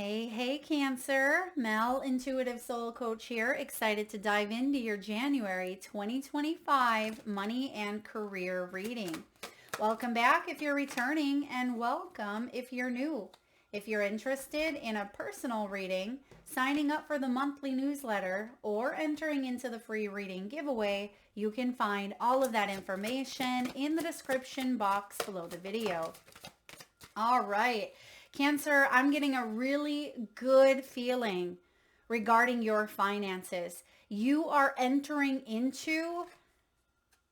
Hey, Cancer. Mel, Intuitive Soul Coach here. Excited to dive into your January 2025 money and career reading. Welcome back if you're returning, and welcome if you're new. If you're interested in a personal reading, signing up for the monthly newsletter, or entering into the free reading giveaway, you can find all of that information in the description box below the video. All right. Cancer, I'm getting a really good feeling regarding your finances. You are entering into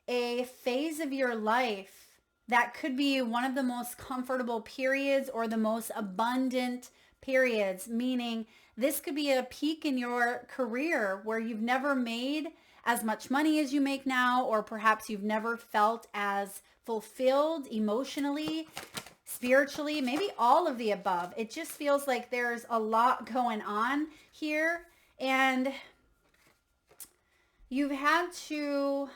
a phase of your life that could be one of the most comfortable periods or the most abundant periods, meaning this could be a peak in your career where you've never made as much money as you make now, or perhaps you've never felt as fulfilled emotionally, spiritually, maybe all of the above. It just feels like there's a lot going on here, and you've had to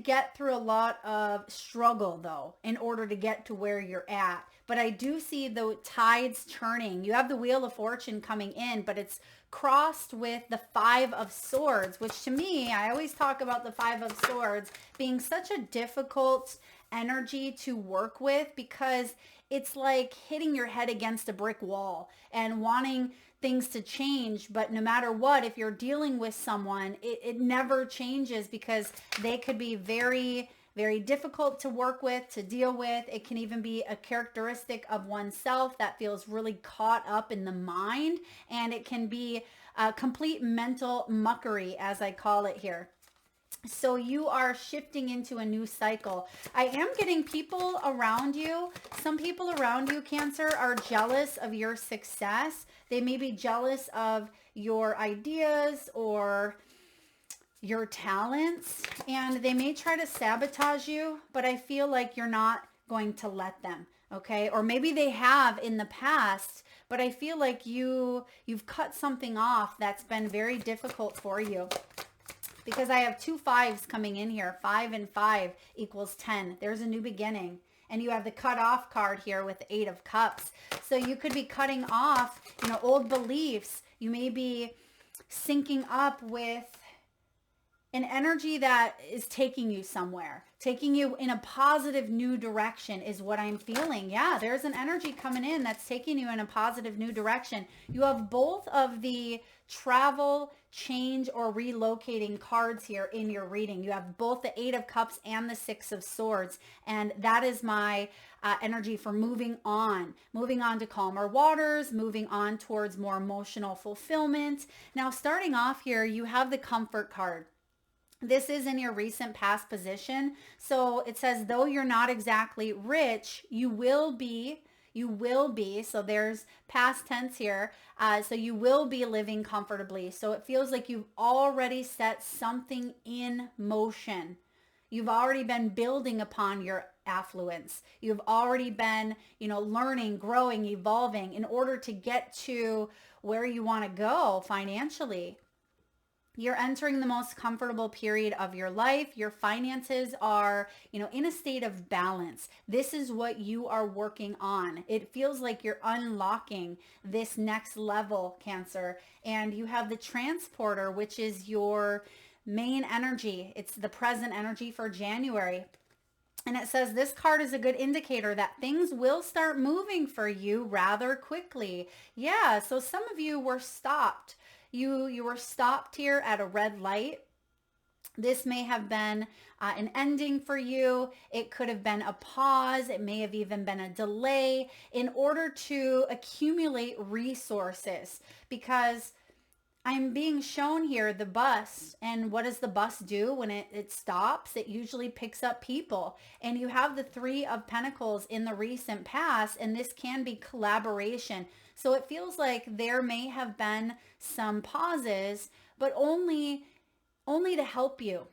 get through a lot of struggle though in order to get to where you're at. But I do see the tides turning. You have the Wheel of Fortune coming in, but it's crossed with the Five of Swords, which to me, I always talk about the Five of Swords being such a difficult energy to work with, because it's like hitting your head against a brick wall and wanting things to change. But no matter what, if you're dealing with someone, it never changes, because they could be very, very difficult to work with, to deal with. It can even be a characteristic of oneself that feels really caught up in the mind, and it can be a complete mental muckery, as I call it here. So you are shifting into a new cycle. I am getting people around you. Some people around you, Cancer, are jealous of your success. They may be jealous of your ideas or your talents, and they may try to sabotage you, but I feel like you're not going to let them, okay? Or maybe they have in the past, but I feel like you've cut something off that's been very difficult for you. Because I have two fives coming in here. 5 and 5 equals 10. There's a new beginning. And you have the cut off card here with the 8 of Cups. So you could be cutting off, old beliefs. You may be syncing up with an energy that is taking you somewhere, taking you in a positive new direction is what I'm feeling. Yeah, there's an energy coming in that's taking you in a positive new direction. You have both of the travel, change, or relocating cards here in your reading. You have both the 8 of Cups and the 6 of Swords. And that is my energy for moving on to calmer waters, moving on towards more emotional fulfillment. Now, starting off here, you have the Comfort card. This is in your recent past position. So it says, though you're not exactly rich, you will be. So there's past tense here. So you will be living comfortably. So it feels like you've already set something in motion. You've already been building upon your affluence. You've already been, learning, growing, evolving in order to get to where you want to go financially. You're entering the most comfortable period of your life. Your finances are, in a state of balance. This is what you are working on. It feels like you're unlocking this next level, Cancer. And you have the Transporter, which is your main energy. It's the present energy for January. And it says this card is a good indicator that things will start moving for you rather quickly. Yeah, so some of you were stopped. You were stopped here at a red light. This may have been an ending for you. It could have been a pause. It may have even been a delay in order to accumulate resources, because I'm being shown here the bus. And what does the bus do when it stops? It usually picks up people. And you have the 3 of Pentacles in the recent past, and this can be collaboration. So it feels like there may have been some pauses, but only to help you.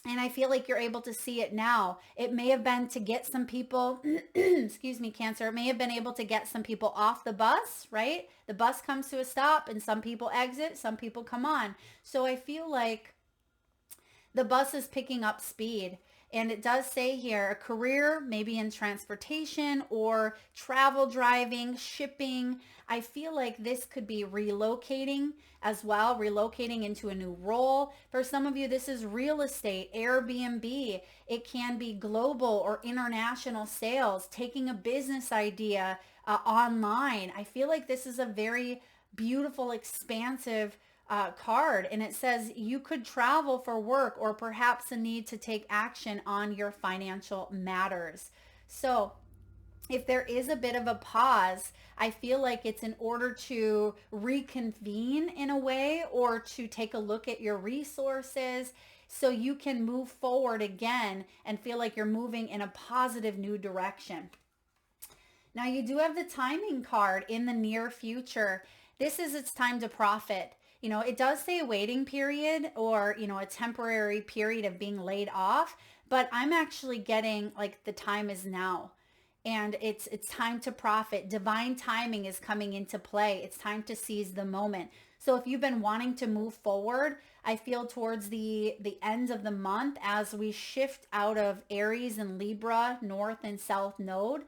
And I feel like you're able to see it now. It may have been to get some people, excuse me, Cancer, it may have been able to get some people off the bus, right? The bus comes to a stop and some people exit, some people come on. So I feel like the bus is picking up speed. And it does say here, a career maybe in transportation or travel, driving, shipping. I feel like this could be relocating as well, relocating into a new role. For some of you, this is real estate, Airbnb. It can be global or international sales, taking a business idea online. I feel like this is a very beautiful, expansive card, and it says you could travel for work or perhaps a need to take action on your financial matters. So if there is a bit of a pause, I feel like it's in order to reconvene in a way or to take a look at your resources so you can move forward again and feel like you're moving in a positive new direction. Now you do have the timing card in the near future. This is it's time to profit. You know, it does say a waiting period or, you know, a temporary period of being laid off, but I'm actually getting like the time is now. And it's time to profit. Divine timing is coming into play. It's time to seize the moment. So if you've been wanting to move forward, I feel towards the end of the month as we shift out of Aries and Libra, North and South node,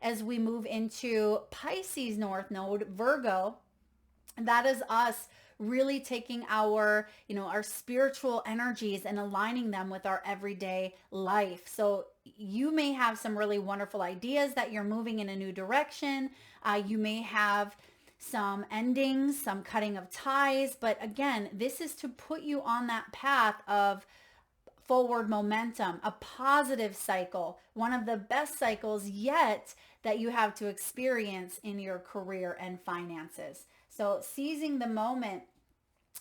as we move into Pisces North node, Virgo, that is us really taking our, you know, our spiritual energies and aligning them with our everyday life. So you may have some really wonderful ideas that you're moving in a new direction. You may have some endings, some cutting of ties, but again, this is to put you on that path of forward momentum, a positive cycle, one of the best cycles yet that you have to experience in your career and finances. So seizing the moment,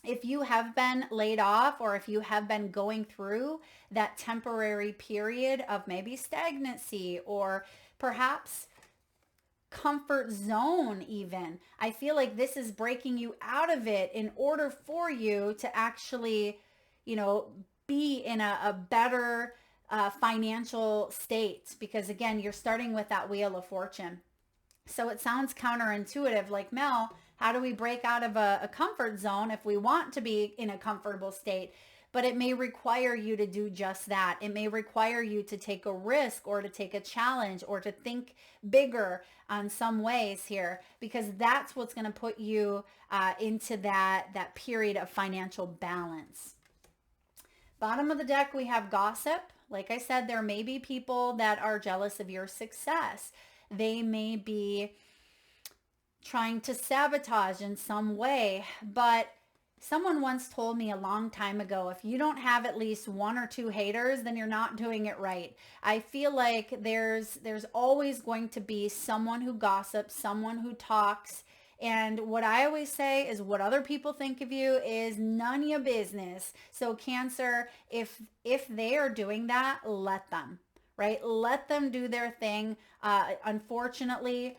if you have been laid off or if you have been going through that temporary period of maybe stagnancy or perhaps comfort zone even, I feel like this is breaking you out of it in order for you to actually, you know, be in a better financial state, because again, you're starting with that wheel of fortune. So it sounds counterintuitive, like, Mel, how do we break out of a comfort zone if we want to be in a comfortable state? But it may require you to do just that. It may require you to take a risk or to take a challenge or to think bigger on some ways here, because that's what's going to put you into that period of financial balance. Bottom of the deck, we have gossip. Like I said, there may be people that are jealous of your success. They may be trying to sabotage in some way, but someone once told me a long time ago, if you don't have at least one or two haters, then you're not doing it right. I feel like there's always going to be someone who gossips, someone who talks. And what I always say is what other people think of you is none of your business. So Cancer, if they are doing that, let them, right? Let them do their thing. Unfortunately,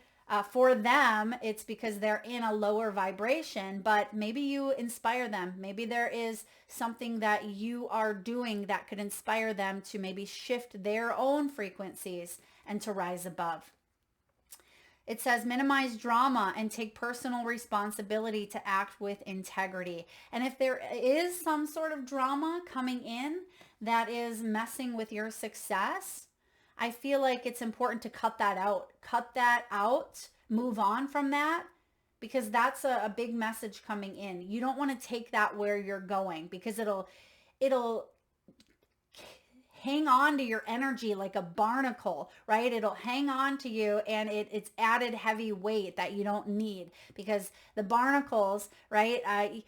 for them, it's because they're in a lower vibration, but maybe you inspire them. Maybe there is something that you are doing that could inspire them to maybe shift their own frequencies and to rise above. It says minimize drama and take personal responsibility to act with integrity. And if there is some sort of drama coming in that is messing with your success, I feel like it's important to cut that out. Cut that out, move on from that, because that's a big message coming in. You don't want to take that where you're going, because it'll hang on to your energy like a barnacle, right? It'll hang on to you, and it's added heavy weight that you don't need, because the barnacles, right?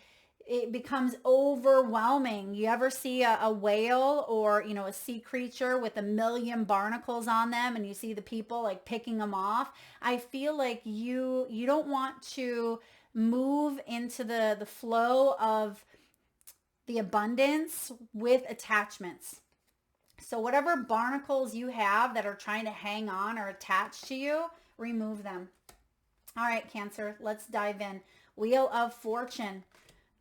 It becomes overwhelming. You ever see a whale or, you know, a sea creature with a million barnacles on them, and you see the people like picking them off? I feel like you don't want to move into the flow of the abundance with attachments. So whatever barnacles you have that are trying to hang on or attach to you, remove them. All right, Cancer, let's dive in. Wheel of Fortune.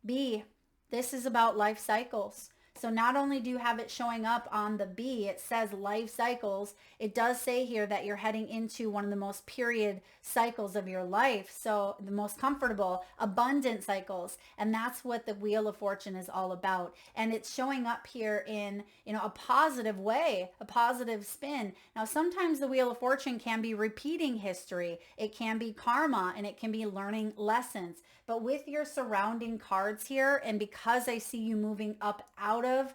B, this is about life cycles. So not only do you have it showing up on the B, it says life cycles. It does say here that you're heading into one of the most period cycles of your life. So the most comfortable, abundant cycles. And that's what the Wheel of Fortune is all about. And it's showing up here in, a positive way, a positive spin. Now, sometimes the Wheel of Fortune can be repeating history. It can be karma, and it can be learning lessons. But with your surrounding cards here, and because I see you moving up out of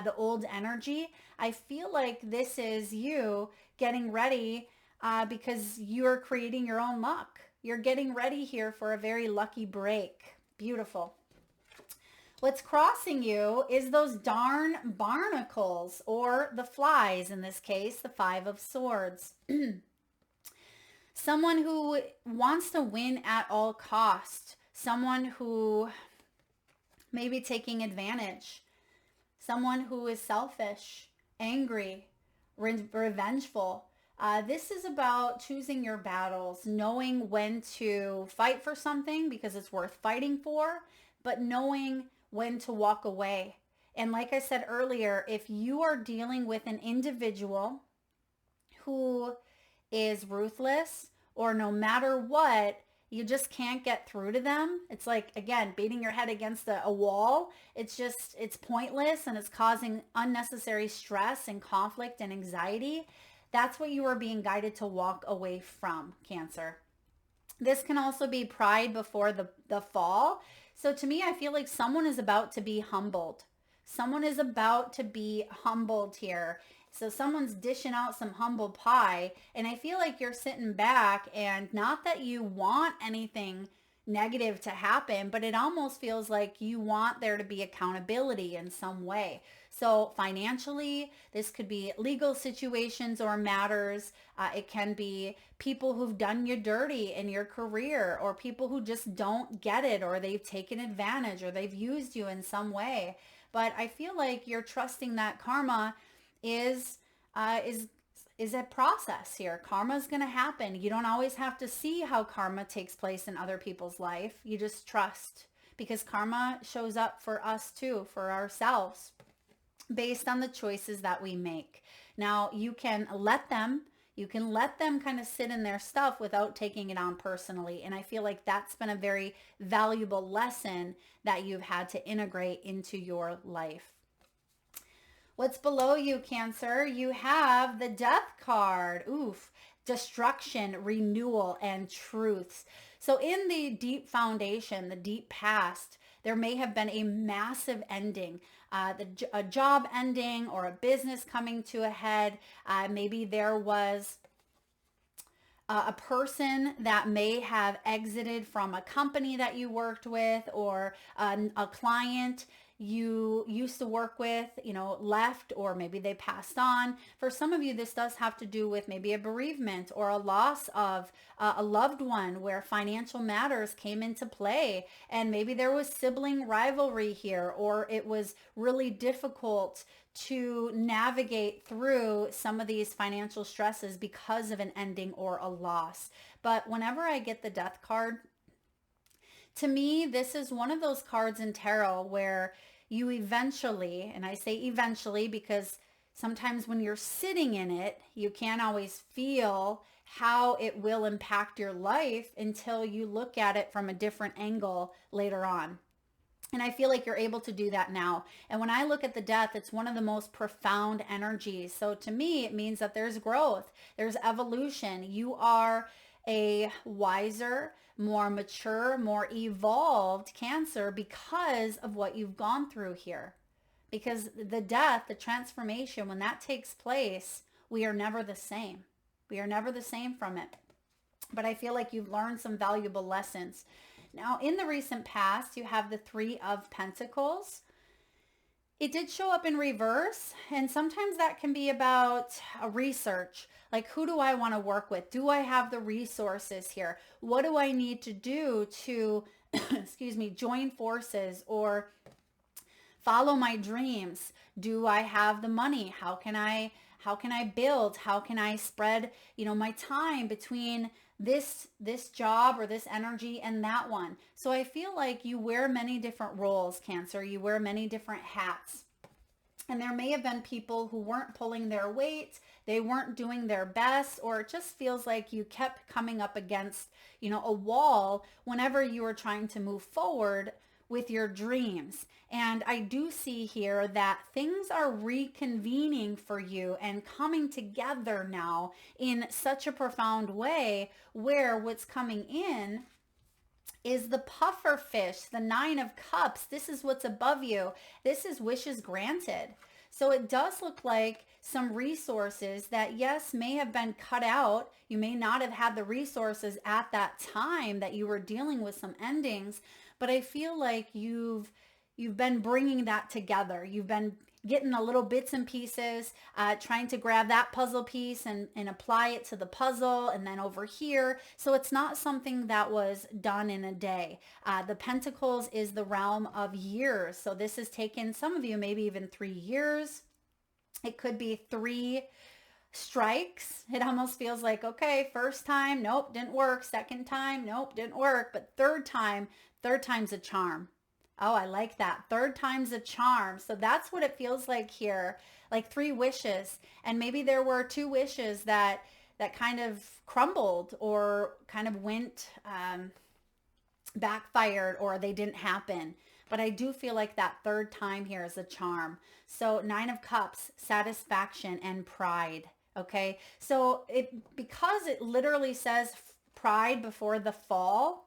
the old energy, I feel like this is you getting ready because you're creating your own luck. You're getting ready here for a very lucky break. Beautiful. What's crossing you is those darn barnacles, or the flies in this case, the Five of Swords. Someone who wants to win at all cost. Someone who may be taking advantage. Someone who is selfish, angry, revengeful. This is about choosing your battles, knowing when to fight for something because it's worth fighting for, but knowing when to walk away. And like I said earlier, if you are dealing with an individual who is ruthless, or no matter what, you just can't get through to them. It's like, again, beating your head against a wall. It's pointless, and it's causing unnecessary stress and conflict and anxiety. That's what you are being guided to walk away from, Cancer. This can also be pride before the fall. So to me, I feel like someone is about to be humbled. Someone is about to be humbled here. So someone's dishing out some humble pie, and I feel like you're sitting back, and not that you want anything negative to happen, but it almost feels like you want there to be accountability in some way. So financially, this could be legal situations or matters. It can be people who've done you dirty in your career, or people who just don't get it, or they've taken advantage, or they've used you in some way. But I feel like you're trusting that karma is a process here. Karma is going to happen. You don't always have to see how karma takes place in other people's life. You just trust, because karma shows up for us too, for ourselves, based on the choices that we make. Now, you can let them kind of sit in their stuff without taking it on personally. And I feel like that's been a very valuable lesson that you've had to integrate into your life. What's below you, Cancer? You have the Death card. Oof. Destruction, renewal, and truths. So in the deep foundation, the deep past, there may have been a massive ending, a job ending, or a business coming to a head. Maybe there was a person that may have exited from a company that you worked with, or a client you used to work with, left, or maybe they passed on. For some of you, this does have to do with maybe a bereavement or a loss of a loved one, where financial matters came into play, and maybe there was sibling rivalry here, or it was really difficult to navigate through some of these financial stresses because of an ending or a loss. But whenever I get the Death card, to me, this is one of those cards in tarot where you eventually, and I say eventually because sometimes when you're sitting in it, you can't always feel how it will impact your life until you look at it from a different angle later on. And I feel like you're able to do that now. And when I look at the Death, it's one of the most profound energies. So to me, it means that there's growth, there's evolution. You are a wiser, more mature, more evolved Cancer because of what you've gone through here. Because the Death, the transformation, when that takes place, we are never the same. We are never the same from it. But I feel like you've learned some valuable lessons. Now, in the recent past, you have the Three of Pentacles. It did show up in reverse, and sometimes that can be about a research. Like, who do I want to work with? Do I have the resources here? What do I need to do to, join forces or follow my dreams? Do I have the money? How can I build? How can I spread, my time between this job or this energy and that one? So I feel like you wear many different roles, Cancer. You wear many different hats. And there may have been people who weren't pulling their weight, they weren't doing their best, or it just feels like you kept coming up against, a wall whenever you were trying to move forward with your dreams. And I do see here that things are reconvening for you and coming together now in such a profound way, where what's coming in is the puffer fish, the 9 of Cups. This is what's above you. This is wishes granted. So it does look like some resources that, yes, may have been cut out. You may not have had the resources at that time that you were dealing with some endings, but I feel like you've been bringing that together. You've been getting a little bits and pieces, trying to grab that puzzle piece and apply it to the puzzle, and then over here. So it's not something that was done in a day. The Pentacles is the realm of years. So this has taken some of you maybe even 3 years. It could be 3 strikes. It almost feels like, okay, first time, nope, didn't work. Second time, nope, didn't work. But third time's a charm. Oh, I like that. Third time's a charm. So that's what it feels like here, like 3 wishes. And maybe there were 2 wishes that kind of crumbled or kind of went backfired, or they didn't happen. But I do feel like that third time here is a charm. So 9 of Cups, satisfaction and pride. Okay. So because it literally says pride before the fall,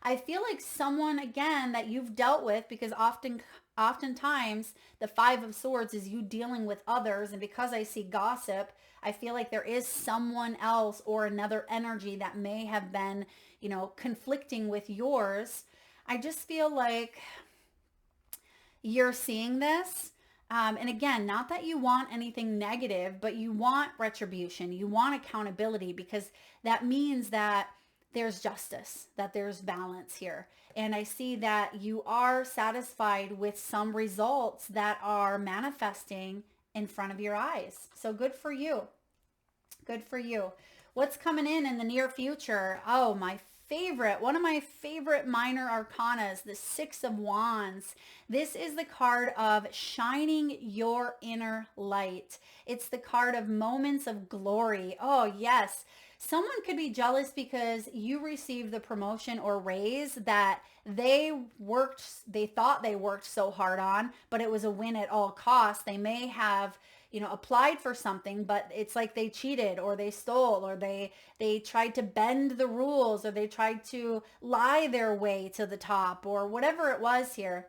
I feel like someone, again, that you've dealt with, because oftentimes the 5 of Swords is you dealing with others. And because I see gossip, I feel like there is someone else or another energy that may have been, conflicting with yours. I just feel like you're seeing this. And again, not that you want anything negative, but you want retribution. You want accountability, because that means that there's justice, that there's balance here. And I see that you are satisfied with some results that are manifesting in front of your eyes. So good for you. Good for you. What's coming in the near future? Oh, one of my favorite minor arcanas, the 6 of Wands. This is the card of shining your inner light. It's the card of moments of glory. Oh, yes. Someone could be jealous because you received the promotion or raise that they thought they worked so hard on, but it was a win at all costs. They may have, applied for something, but it's like they cheated or they stole or they tried to bend the rules or they tried to lie their way to the top or whatever it was here.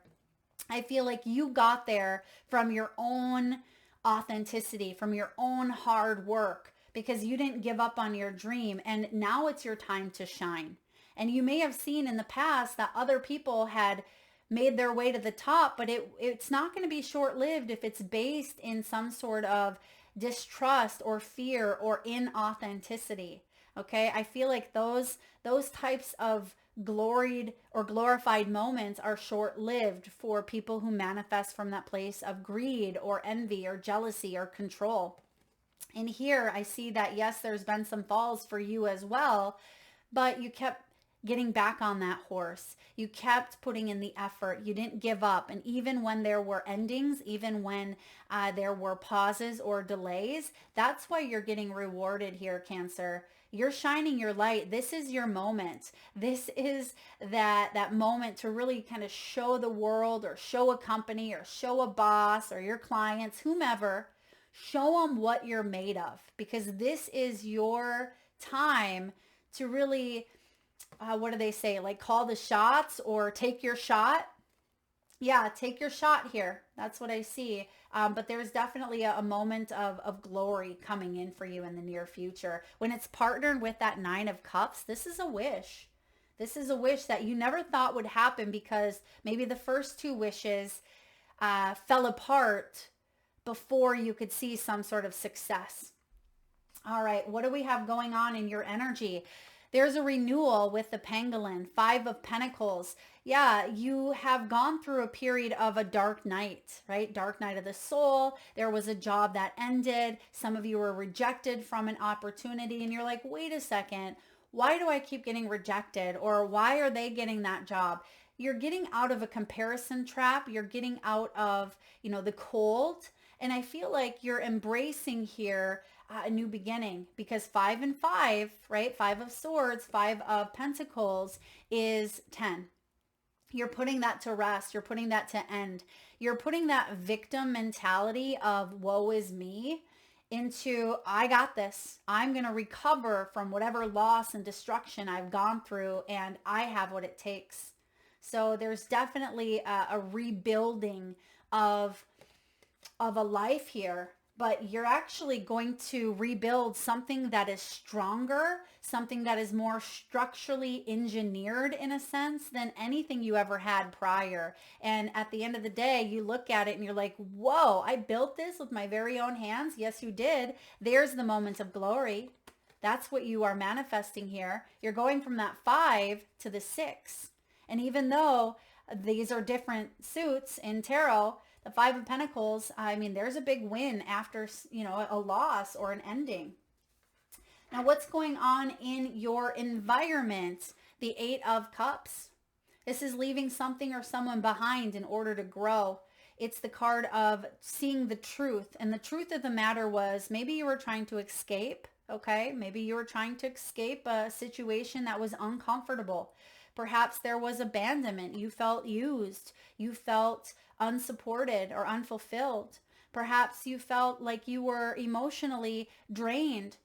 I feel like you got there from your own authenticity, from your own hard work, because you didn't give up on your dream, and now it's your time to shine. And you may have seen in the past that other people had made their way to the top, but it's not going to be short-lived if it's based in some sort of distrust or fear or inauthenticity. Okay, I feel like those types of gloried or glorified moments are short-lived for people who manifest from that place of greed or envy or jealousy or control. And here I see that, yes, there's been some falls for you as well, but you kept getting back on that horse. You kept putting in the effort. You didn't give up. And even when there were endings, even when there were pauses or delays, that's why you're getting rewarded here, Cancer. You're shining your light. This is your moment. This is that moment to really kind of show the world or show a company or show a boss or your clients, whomever, show them what you're made of, because this is your time to really, what do they say? Like call the shots or take your shot. Yeah, take your shot here. That's what I see. But there's definitely a moment of glory coming in for you in the near future. When it's partnered with that 9 of Cups, this is a wish. This is a wish that you never thought would happen because maybe the first 2 wishes fell apart before you could see some sort of success. All right, what do we have going on in your energy? There's a renewal with the pangolin, 5 of Pentacles. Yeah, you have gone through a period of a dark night, right? Dark night of the soul. There was a job that ended. Some of you were rejected from an opportunity and you're like, wait a second, why do I keep getting rejected? Or why are they getting that job? you're getting out of a comparison trap. You're getting out of, the cold. And I feel like you're embracing here a new beginning, because 5 and 5, right? 5 of Swords, 5 of Pentacles is 10. You're putting that to rest. You're putting that to end. You're putting that victim mentality of woe is me into I got this. I'm going to recover from whatever loss and destruction I've gone through, and I have what it takes. So there's definitely a rebuilding of a life here, but you're actually going to rebuild something that is stronger, something that is more structurally engineered in a sense than anything you ever had prior. And at the end of the day, you look at it and you're like, whoa, I built this with my very own hands. Yes, you did. There's the moment of glory. That's what you are manifesting here. You're going from that 5 to the 6. And even though these are different suits in tarot, the 5 of Pentacles, I mean, there's a big win after, a loss or an ending. Now, what's going on in your environment? The 8 of Cups. This is leaving something or someone behind in order to grow. It's the card of seeing the truth. And the truth of the matter was maybe you were trying to escape, okay? Maybe you were trying to escape a situation that was uncomfortable. Perhaps there was abandonment. You felt used. You felt unsupported or unfulfilled. Perhaps you felt like you were emotionally drained,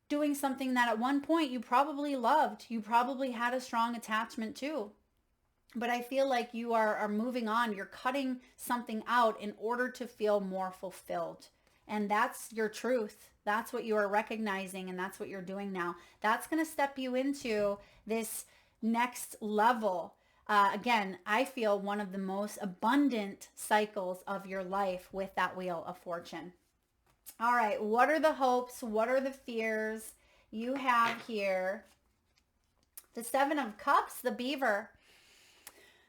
doing something that at one point you probably loved. You probably had a strong attachment to. But I feel like you are moving on. You're cutting something out in order to feel more fulfilled. And that's your truth. That's what you are recognizing, and that's what you're doing now. That's going to step you into this next level. Again, I feel one of the most abundant cycles of your life with that Wheel of Fortune. All right, what are the hopes? What are the fears you have here? The 7 of Cups, the beaver.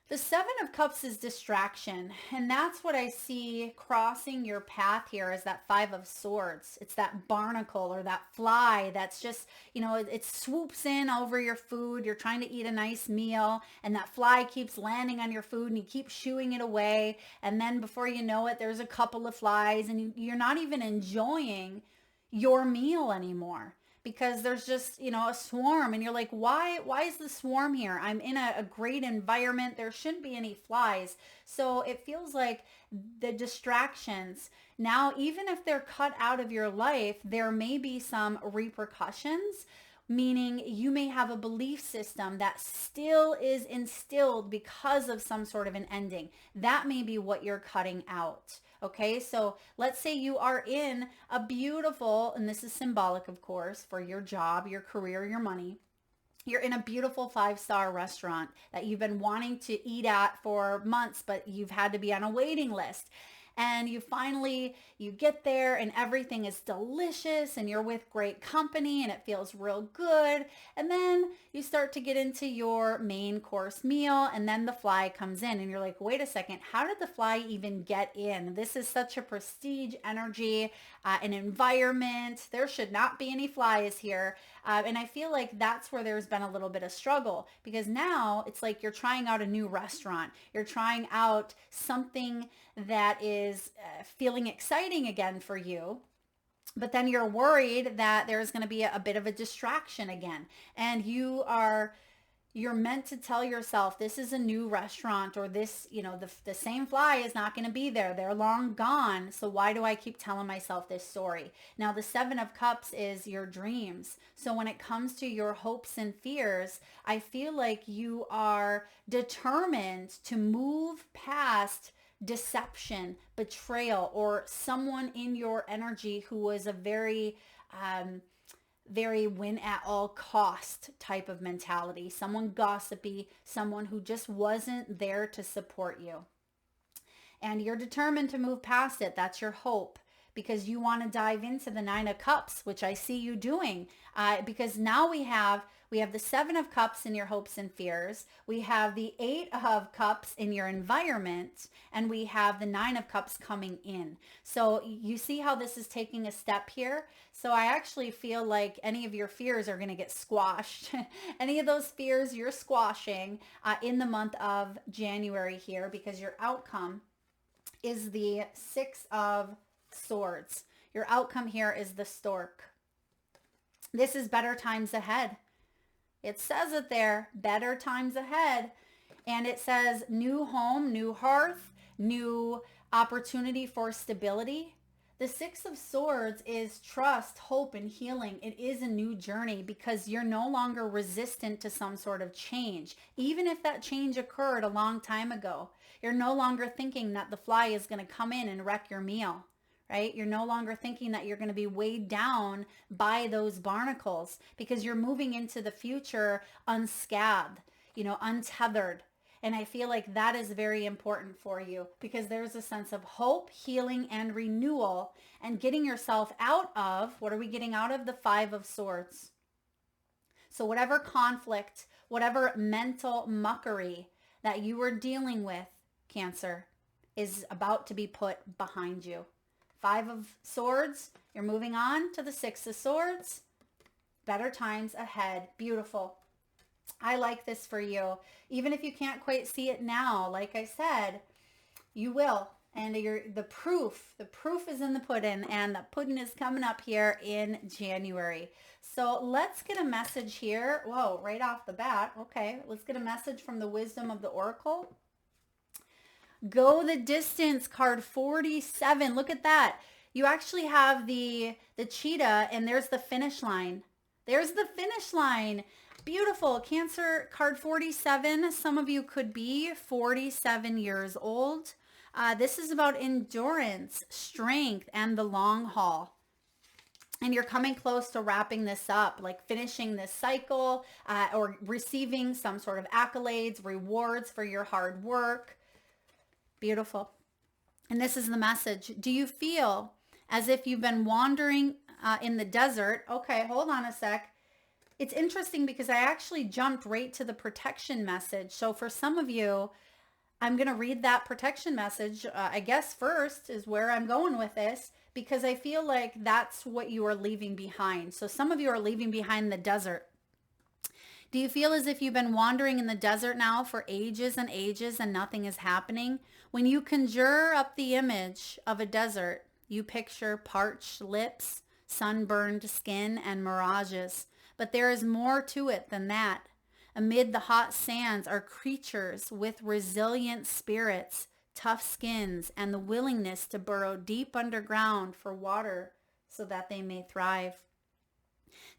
The 7 of Cups is distraction, and that's what I see crossing your path here is that 5 of Swords. It's that barnacle or that fly that's just, it swoops in over your food. You're trying to eat a nice meal, and that fly keeps landing on your food, and you keep shooing it away, and then before you know it, there's a couple of flies, and you're not even enjoying your meal anymore. Because there's just, a swarm, and you're like, why is the swarm here? I'm in a great environment. There shouldn't be any flies. So it feels like the distractions now, even if they're cut out of your life, there may be some repercussions, meaning you may have a belief system that still is instilled because of some sort of an ending. That may be what you're cutting out. Okay, so let's say you are in a beautiful, and this is symbolic, of course, for your job, your career, your money. You're in a beautiful 5-star restaurant that you've been wanting to eat at for months, but you've had to be on a waiting list. And you get there and everything is delicious and you're with great company and it feels real good. And then you start to get into your main course meal, and then the fly comes in and you're like, wait a second, how did the fly even get in? This is such a prestige energy, an environment. There should not be any flies here. And I feel like that's where there's been a little bit of struggle, because now it's like you're trying out a new restaurant. You're trying out something that is feeling exciting again for you. But then you're worried that there's going to be a bit of a distraction again. And you're meant to tell yourself this is a new restaurant, or this, the same fly is not going to be there. They're long gone. So why do I keep telling myself this story? Now, the 7 of Cups is your dreams. So when it comes to your hopes and fears, I feel like you are determined to move past deception, betrayal, or someone in your energy who was a very win at all cost type of mentality, someone gossipy, someone who just wasn't there to support you. And you're determined to move past it. That's your hope, because you want to dive into the Nine of Cups, which I see you doing. Because now we have the Seven of Cups in your hopes and fears. We have the Eight of Cups in your environment, and we have the Nine of Cups coming in. So you see how this is taking a step here. So I actually feel like any of your fears are going to get squashed. Any of those fears you're squashing in the month of January here, because your outcome is the Six of Swords. Your outcome here is the Stork. This is better times ahead. It says it there, better times ahead. And it says new home, new hearth, new opportunity for stability. The Six of Swords is trust, hope, and healing. It is a new journey because you're no longer resistant to some sort of change. Even if that change occurred a long time ago, you're no longer thinking that the fly is going to come in and wreck your meal, right? You're no longer thinking that you're going to be weighed down by those barnacles because you're moving into the future unscathed, untethered. And I feel like that is very important for you because there's a sense of hope, healing, and renewal and getting yourself out of, what are we getting out of? The Five of Swords. So whatever conflict, whatever mental muckery that you were dealing with, Cancer, is about to be put behind you. Five of Swords, you're moving on to the Six of Swords. Better times ahead. Beautiful. I like this for you. Even if you can't quite see it now, like I said, you will. And the proof is in the pudding, and the pudding is coming up here in January. So let's get a message here. Whoa, right off the bat. Okay, let's get a message from the Wisdom of the Oracle. Go the distance, card 47. Look at that. You actually have the cheetah, and there's the finish line. There's the finish line. Beautiful. Cancer, card 47. Some of you could be 47 years old. This is about endurance, strength, and the long haul. And you're coming close to wrapping this up, like finishing this cycle or receiving some sort of accolades, rewards for your hard work. Beautiful. And this is the message. Do you feel as if you've been wandering in the desert? Okay, hold on a sec. It's interesting because I actually jumped right to the protection message. So for some of you, I'm going to read that protection message. I guess first is where I'm going with this because I feel like that's what you are leaving behind. So some of you are leaving behind the desert. Do you feel as if you've been wandering in the desert now for ages and ages and nothing is happening? When you conjure up the image of a desert, you picture parched lips, sunburned skin, and mirages. But there is more to it than that. Amid the hot sands are creatures with resilient spirits, tough skins, and the willingness to burrow deep underground for water so that they may thrive.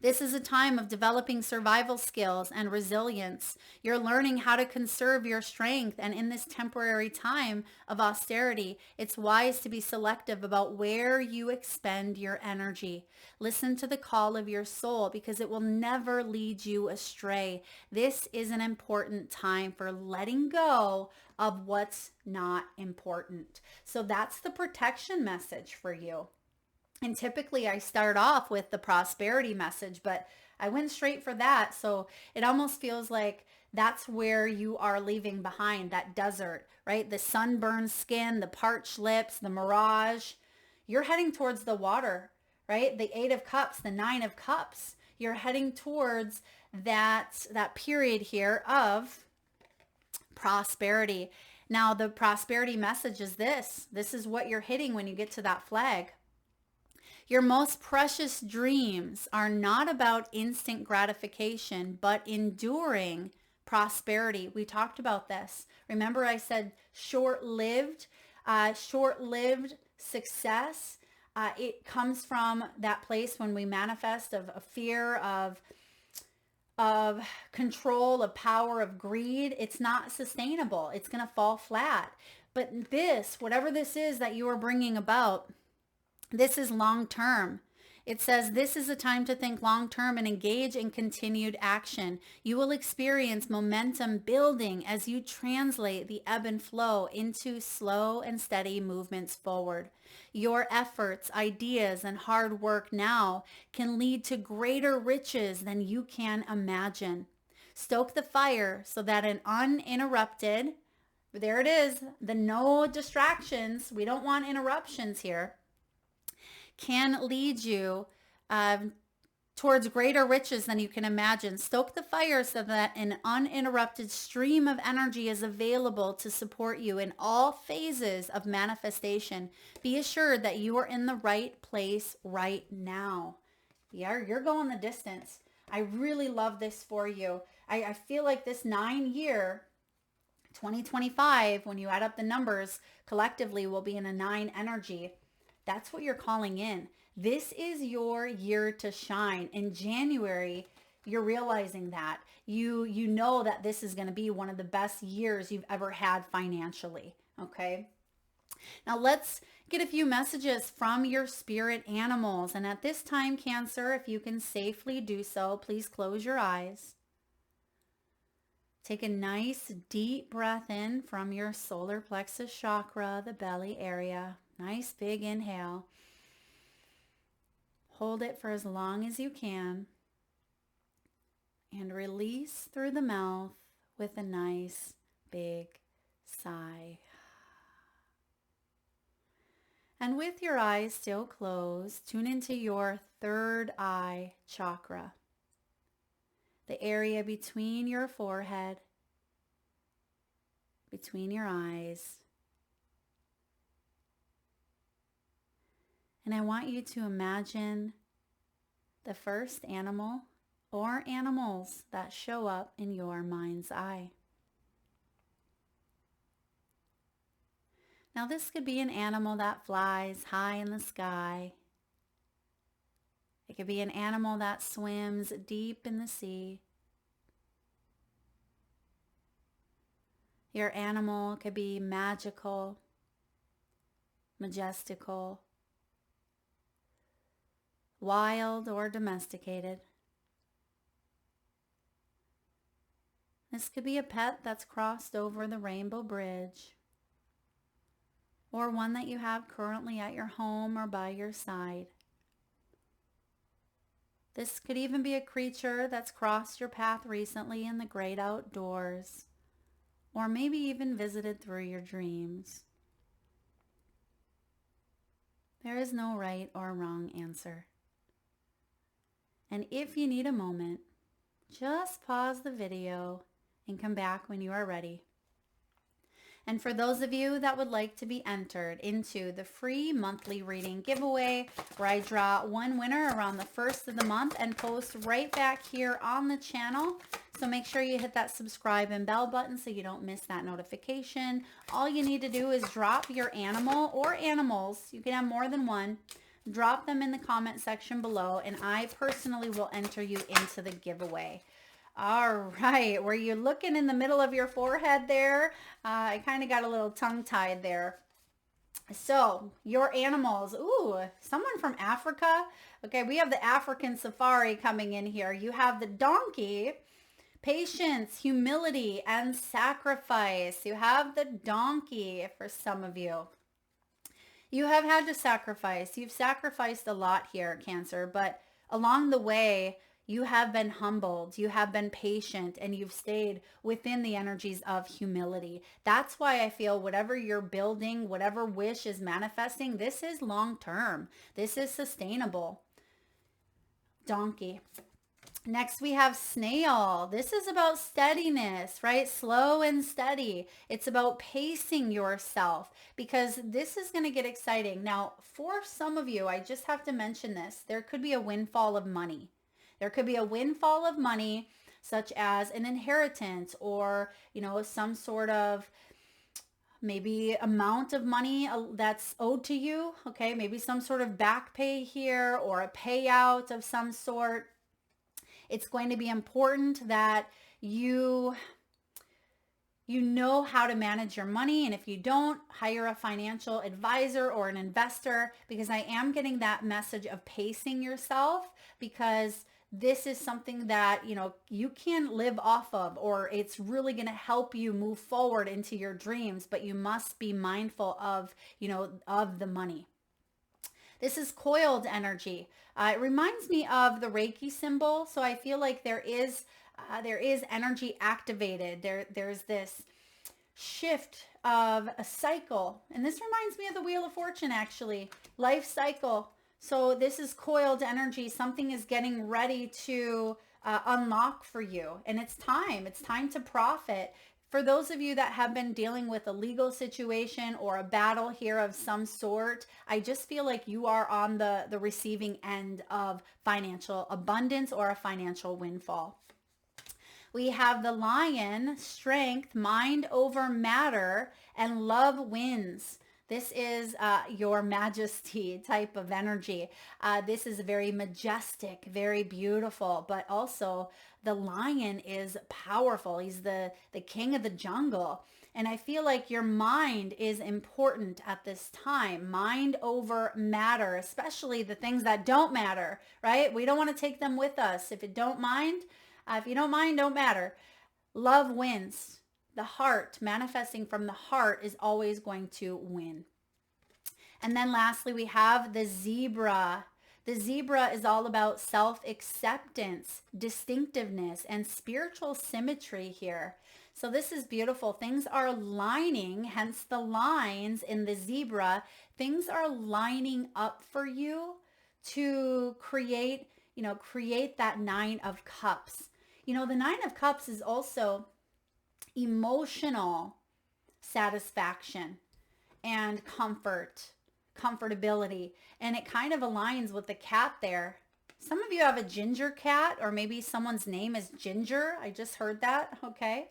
This is a time of developing survival skills and resilience. You're learning how to conserve your strength, and in this temporary time of austerity, it's wise to be selective about where you expend your energy. Listen to the call of your soul because it will never lead you astray. This is an important time for letting go of what's not important. So that's the protection message for you. And typically I start off with the prosperity message, but I went straight for that. So it almost feels like that's where you are leaving behind, that desert, right? The sunburned skin, the parched lips, the mirage. You're heading towards the water, right? The Eight of Cups, the Nine of Cups. You're heading towards that period here of prosperity. Now, the prosperity message is this. This is what you're hitting when you get to that flag. Your most precious dreams are not about instant gratification, but enduring prosperity. We talked about this. Remember I said short-lived success. It comes from that place when we manifest of a fear of control, of power, of greed. It's not sustainable. It's going to fall flat. But this, whatever this is that you are bringing about, this is long term. It says, this is a time to think long-term and engage in continued action. You will experience momentum building as you translate the ebb and flow into slow and steady movements forward. Your efforts, ideas, and hard work now can lead to greater riches than you can imagine. Stoke the fire so that an uninterrupted, there it is, the no distractions, we don't want interruptions here, can lead you towards greater riches than you can imagine. Stoke the fire so that an uninterrupted stream of energy is available to support you in all phases of manifestation. Be assured that you are in the right place right now. Yeah, you're going the distance. I really love this for you. I feel like this 9-year 2025, when you add up the numbers collectively, will be in a 9 energy. That's what you're calling in. This is your year to shine. In January, you're realizing that. You know that this is going to be one of the best years you've ever had financially, okay? Now let's get a few messages from your spirit animals. And at this time, Cancer, if you can safely do so, please close your eyes. Take a nice deep breath in from your solar plexus chakra, the belly area. Nice big inhale. Hold it for as long as you can. And release through the mouth with a nice big sigh. And with your eyes still closed, tune into your third eye chakra, the area between your forehead, between your eyes. And I want you to imagine the first animal or animals that show up in your mind's eye. Now this could be an animal that flies high in the sky. It could be an animal that swims deep in the sea. Your animal could be magical, majestical, wild, or domesticated. This could be a pet that's crossed over the rainbow bridge, or one that you have currently at your home or by your side. This could even be a creature that's crossed your path recently in the great outdoors, or maybe even visited through your dreams. There is no right or wrong answer. And if you need a moment, just pause the video and come back when you are ready. And for those of you that would like to be entered into the free monthly reading giveaway, where I draw one winner around the first of the month and post right back here on the channel. So make sure you hit that subscribe and bell button so you don't miss that notification. All you need to do is drop your animal or animals. You can have more than one. Drop them in the comment section below, and I personally will enter you into the giveaway. All right, were you looking in the middle of your forehead there? I kind of got a little tongue-tied there. So, your animals. Ooh, someone from Africa. Okay, we have the African safari coming in here. You have the donkey, patience, humility, and sacrifice. You have the donkey for some of you. You have had to sacrifice. You've sacrificed a lot here, Cancer, but along the way, you have been humbled, you have been patient, and you've stayed within the energies of humility. That's why I feel whatever you're building, whatever wish is manifesting, this is long-term. This is sustainable. Donkey. Next, we have snail. This is about steadiness, right? Slow and steady. It's about pacing yourself, because this is going to get exciting. Now, for some of you, I just have to mention this. There could be a windfall of money. There could be a windfall of money, such as an inheritance or, some sort of maybe amount of money that's owed to you. Okay, maybe some sort of back pay here or a payout of some sort. It's going to be important that you You know how to manage your money. And if you don't, hire a financial advisor or an investor, because I am getting that message of pacing yourself, because this is something that, you can live off of, or it's really going to help you move forward into your dreams, but you must be mindful of, of the money. This is coiled energy. It reminds me of the Reiki symbol. So I feel like there is energy activated. There's this shift of a cycle. And this reminds me of the Wheel of Fortune, actually. Life cycle. So this is coiled energy. Something is getting ready to unlock for you. And it's time. It's time to profit. For those of you that have been dealing with a legal situation or a battle here of some sort, I just feel like you are on the receiving end of financial abundance or a financial windfall. We have the Lion, strength, mind over matter, and love wins. This is your majesty type of energy. This is very majestic, very beautiful, but also the lion is powerful. He's the king of the jungle. And I feel like your mind is important at this time. Mind over matter, especially the things that don't matter, right? We don't want to take them with us. If you don't mind, don't matter. Love wins. The heart, manifesting from the heart, is always going to win. And then lastly, we have the zebra. The zebra is all about self-acceptance, distinctiveness, and spiritual symmetry here. So this is beautiful. Things are lining, hence the lines in the zebra. Things are lining up for you to create that Nine of Cups. The Nine of Cups is also emotional satisfaction and comfortability. And it kind of aligns with the cat there. Some of you have a ginger cat, or maybe someone's name is Ginger. I just heard that. Okay.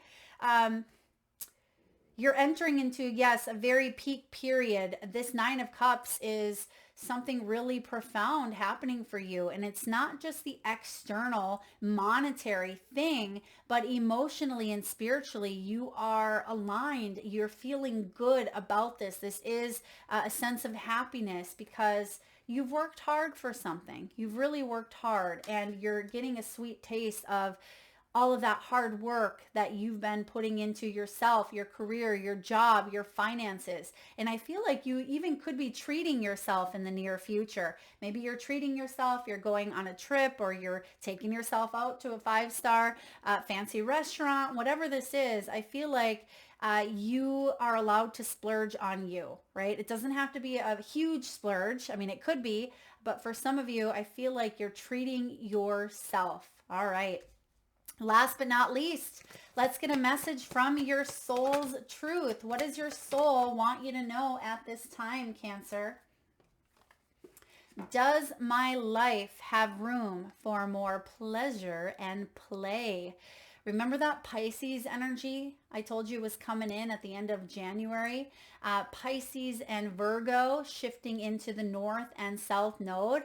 You're entering into, yes, a very peak period. This Nine of Cups is something really profound happening for you. And it's not just the external monetary thing, but emotionally and spiritually, you are aligned. You're feeling good about this. This is a sense of happiness because you've worked hard for something. You've really worked hard, and you're getting a sweet taste of all of that hard work that you've been putting into yourself, your career, your job, your finances. And I feel like you even could be treating yourself in the near future. Maybe you're treating yourself, you're going on a trip, or you're taking yourself out to a 5-star fancy restaurant, whatever this is. I feel like you are allowed to splurge on you, right? It doesn't have to be a huge splurge. I mean, it could be, but for some of you, I feel like you're treating yourself. All right. Last but not least, let's get a message from your soul's truth. What does your soul want you to know at this time, Cancer? Does my life have room for more pleasure and play? Remember that Pisces energy I told you was coming in at the end of January? Pisces and Virgo shifting into the north and south node.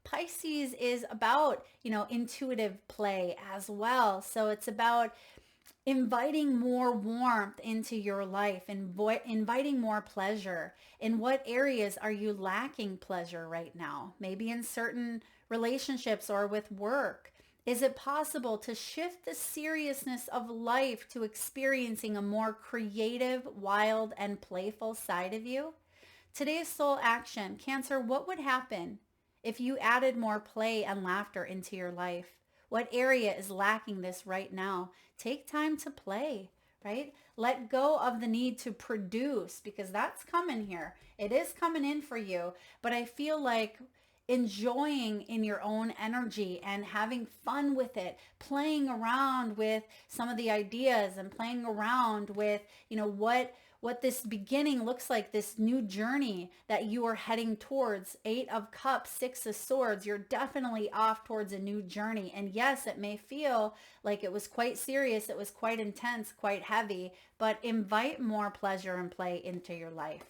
Pisces is about, intuitive play as well. So it's about inviting more warmth into your life and inviting more pleasure. In what areas are you lacking pleasure right now? Maybe in certain relationships or with work. Is it possible to shift the seriousness of life to experiencing a more creative, wild, and playful side of you? Today's soul action. Cancer, what would happen if you added more play and laughter into your life? What area is lacking this right now? Take time to play, right? Let go of the need to produce, because that's coming here. It is coming in for you. But I feel like enjoying in your own energy and having fun with it, playing around with some of the ideas and playing around with, what this beginning looks like, this new journey that you are heading towards. 8 of Cups, 6 of Swords. You're definitely off towards a new journey. And yes, it may feel like it was quite serious. It was quite intense, quite heavy, but invite more pleasure and play into your life.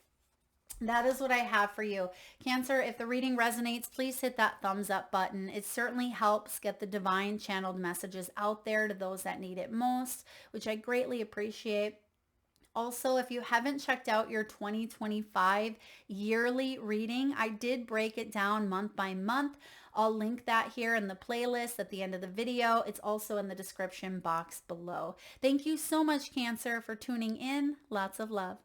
That is what I have for you. Cancer, if the reading resonates, please hit that thumbs up button. It certainly helps get the divine channeled messages out there to those that need it most, which I greatly appreciate. Also, if you haven't checked out your 2025 yearly reading, I did break it down month by month. I'll link that here in the playlist at the end of the video. It's also in the description box below. Thank you so much, Cancer, for tuning in. Lots of love.